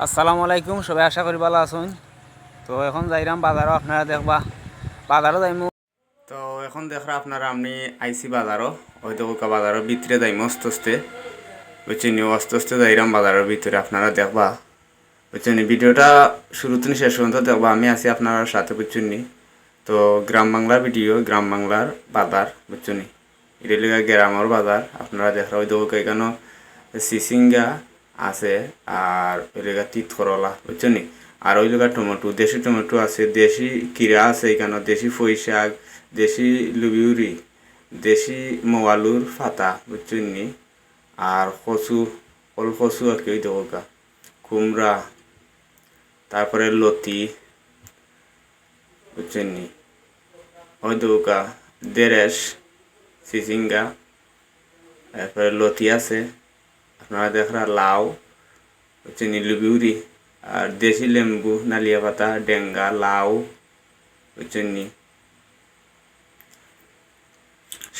আসসালামু আলাইকুম, সবাই আশা করি ভালো আছেন। তো এখন যাইরাম বাজারও, আপনারা দেখবা বাজারও যাইমু। তো এখন দেখরা আপনারা আমি আইসি বাজারও, হয়তো বাজারের ভিতরে যাইমু আস্তে আস্তে, বুঝছেন? আস্তে আস্তে যাইরাম বাজারের ভিতরে, আপনারা দেখবা, বুঝছেন? ভিডিওটা শুরু থেকে শেষ পর্যন্ত দেখবা, আমি আছি আপনার সাথে, বুঝছেন? তো গ্রাম বাংলার ভিডিও, গ্রাম বাংলার বাজার, বুঝছেন? এটা লেগে গ্রামের বাজার আপনারা দেখরা, হয়তো এখানে সিসিঙ্গা আছে, আর ওই জায়গা তিত করলা, বুঝছেন? আর ওই জায়গা টমেটো, দেশি টমেটো আছে, দেশি কিরা আছে, এখানে দেশি পুঁই শাক, দেশি লুবিউরি, দেশি মোয়ালুর ফাতা, বুঝছেন? আর কচু, কল কচু আর কি, ওই দোকা কুমড়া, তারপরে লতি, বুঝছেন? ওই দোকা দেরেশ, সিজিঙ্গা, তারপরে লতি আছে, আপনারা দেখরা লাউ, বুঝছেন? লুবিউরি, আর দেশি লেম্বু, নালিয়া পাতা, ডেঙ্গা, লাউ, বুঝছেন?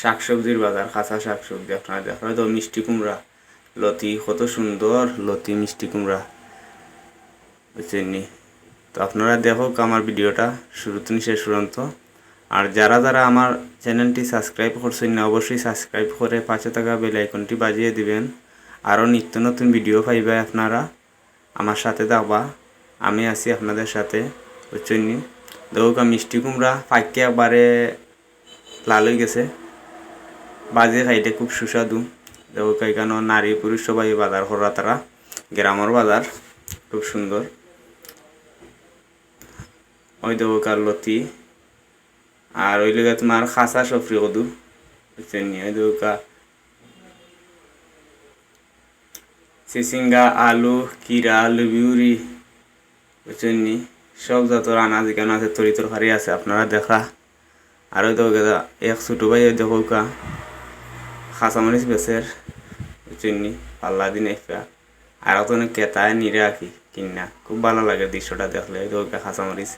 শাকসবজির বাজার, কাঁচা শাকসবজি আপনারা দেখরা, তো মিষ্টি কুমড়া, লতি, কত সুন্দর লতি, মিষ্টি কুমড়া, বুঝছেন? তো আপনারা দেখো আমার ভিডিওটা শুরু থেকে শেষ পর্যন্ত। আর যারা যারা আমার চ্যানেলটি সাবস্ক্রাইব করছেন না, অবশ্যই সাবস্ক্রাইব করে পাশে থাকা বেল আইকনটি বাজিয়ে দিবেন। আরও নিত্য নতুন ভিডিও পাইবে আপনারা, আমার সাথে থাকবা, আমি আছি আপনাদের সাথে, বুঝছেন? দেখো মিষ্টি কুমড়া পাইকে একবারে লাল হয়ে গেছে, বাজে খাইতে খুব সুস্বাদু। দেখো এখানে নারী পুরুষ সবাই বাজার করা, তারা গ্রামের বাজার, খুব সুন্দর। ওই দেখো লতি, আর ওই লেগে তোমার খাসা সফরি কদু, বুঝছেন? ওই দেখো চিচিঙ্গা, আলু, কিরা, লুবিউরি, বুঝছেন? সব জাতের আনাজ এখানে আছে, তরি তরকারি আছে, আপনারা দেখা। আর ওই দেখো এক ছোটো ভাই, ওই দেখো খাঁচামরিচ বেচের, বুঝছেন? পাল্লা দিন একটা, আর তো অনেক কেতায় নিরে আঁকি কিনা, খুব ভালো লাগে দৃশ্যটা দেখলে। ওই দেখো খাঁচামরিচ,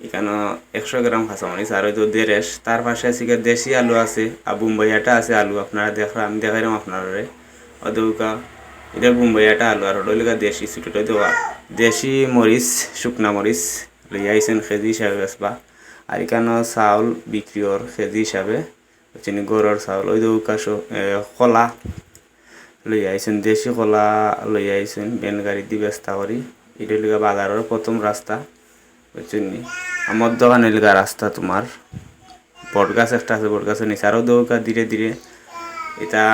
এখানে 100 গ্রাম কাঁচামরিচ, আর ওই তো দেড়েশ। তার পাশে আছে দেশি আলু আছে, আর বুম্বাইয়াটা আছে আলু, আপনারা দেখলাম, আমি দেখাইলাম আপনারা। ওদৌকা এটা বুম্বাইয়াটা আলু, আর ওটা দেশি ছুটোটা দেওয়া দেশি মরিচ, শুকনা মরিচ লইয়া আইসেন কেজি হিসাবে বেচবা। আর এখানে চাউল বিক্রি ওর কেজি হিসাবে, বুঝছেন? গরুর চাউল। ওই দৌকা কলা লইয়া আইসেন, দেশি কলা লইয়া আইসেন, বেন গাড়ি দিয়ে ব্যস্তা করি। এটা লিগা বাজারের প্রথম রাস্তা, বুঝছেন? আমার দোকান এলাকা রাস্তা তোমার বটগাছ একটা আছে, বটগাছের নিচে আরও দৌকা ধীরে ধীরে। এটা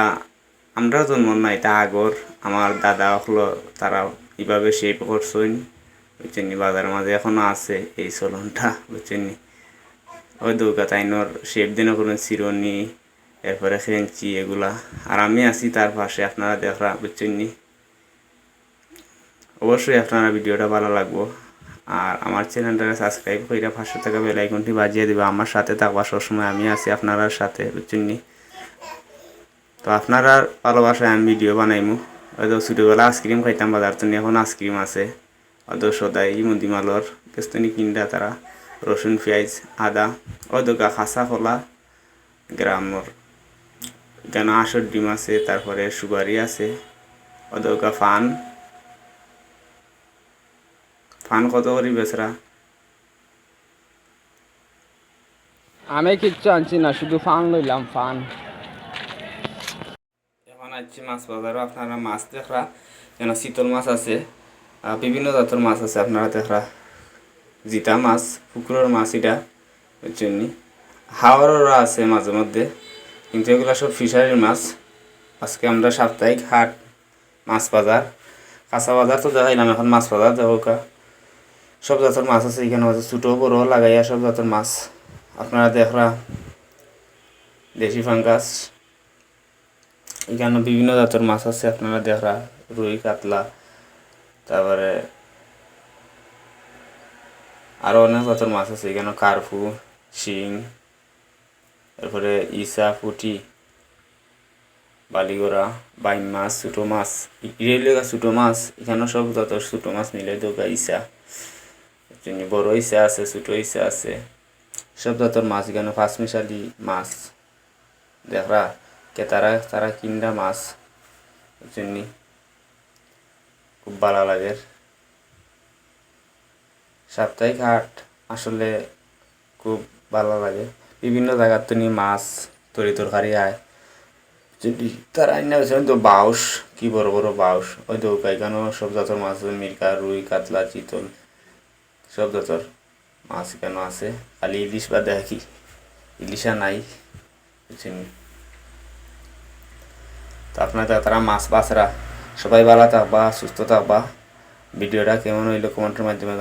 আমরা জন্ম না, এটা আগর আমার দাদা হলো, তারা এইভাবে শেপ করছেন, বুঝছেন? বাজারের মাঝে এখনো আছে এই চলনটা, বুঝছেন? ওই দৌকা তাইনর শেপ দিন করেন চিরনি, এরপরে খেঞ্চি, এগুলা। আর আমি আছি তার পাশে, আপনারা দেখরা, বুঝছেন? অবশ্যই আপনারা ভিডিওটা ভালো লাগবো, আর আমার চ্যানেলটা সাবস্ক্রাইব করে পাশে থাকা বেল আইকনটি বাজিয়ে দেবে, আমার সাথে থাকবা সবসময়, আমি আছি আপনার সাথে, বুঝছেন? তো আপনারা ভালোবাসায় আমি ভিডিও বানাইমু। হয়তো ছোটোবেলা আইসক্রিম খাইতাম বাজার তো, এখন আইসক্রিম আছে, হয়তো সদাই মন্দিমালর কেস্তনি কিনডা তারা, রসুন পেঁয়াজ আদা, হয়তো খাসা খোলা গ্রামর, এখানে আঁশর ডিম আছে, তারপরে সুপারি আছে, হয়তো ফান ফান কত করি বেচরা? আমি কিচ্ছু আনছি না, শুধু ফান লইলাম, ফান। এখন আসছি মাছ বাজারও, আপনারা মাছ দেখরা, যেন শীতল মাছ আছে, বিভিন্ন জাতের মাছ আছে, আপনারা দেখরা জিতা মাছ, পুকুরের মাছ, এটা, বুঝছেন? হাওয়ারও আছে মাঝে মধ্যে, কিন্তু এগুলো সব ফিশারির মাছ। আজকে আমরা সাপ্তাহিক হাট, মাছ বাজার, কাঁচা বাজার তো দেখাইলাম, এখন মাছ বাজার দেখা। সব জাতের মাছ আছে এখানে, ছোটো বড়ো লাগাইয়া সব জাতের মাছ আপনারা দেখরা। দেশি ফাঙ্গাস, এখানে বিভিন্ন জাতের মাছ আছে, আপনারা দেখরা, রুই, কাতলা, তারপরে আরও অনেক জাতের মাছ আছে এখানে, কার্পু, শিং, তারপরে ইসা, পুঁটি, বালিগোড়া, বাইম মাছ, ছোটো মাছ, রেলেগা ছোটো মাছ, এখানে সব জাতের ছোটো মাছ মিলে দোকা ইসা, বড় ইসা আছে, ছোটো ইসা আছে, সব জাতের মাছ এখানে, পাঁচমিশালি মাছ দেখরা, কেতারা তারা কিনা মাছ, বুঝছেন? খুব ভালো লাগে। সাপ্তাহিক হাট আসলে খুব ভালো লাগে। বিভিন্ন জায়গার তো নিয়ে মাছ তরি তরকারি আয়, যদি তার আইনা হয়েছে তো বাউস, কি বড় বড় বাউস, ওই তো এখানেও সব জাতের মাছ আছে, মিরকা, রুই, কাতলা, চিতল, সব জাতের মাছ এখানেও আছে। খালি ইলিশ বাদে কি, ইলিশা নাই, বুঝছেন। তো আপনাদের তারা মাছ বাছরা সবাই ভালো থাকবা, সুস্থ থাকবা। ভিডিওটা কেমন হইলো কমেন্টের মাধ্যমে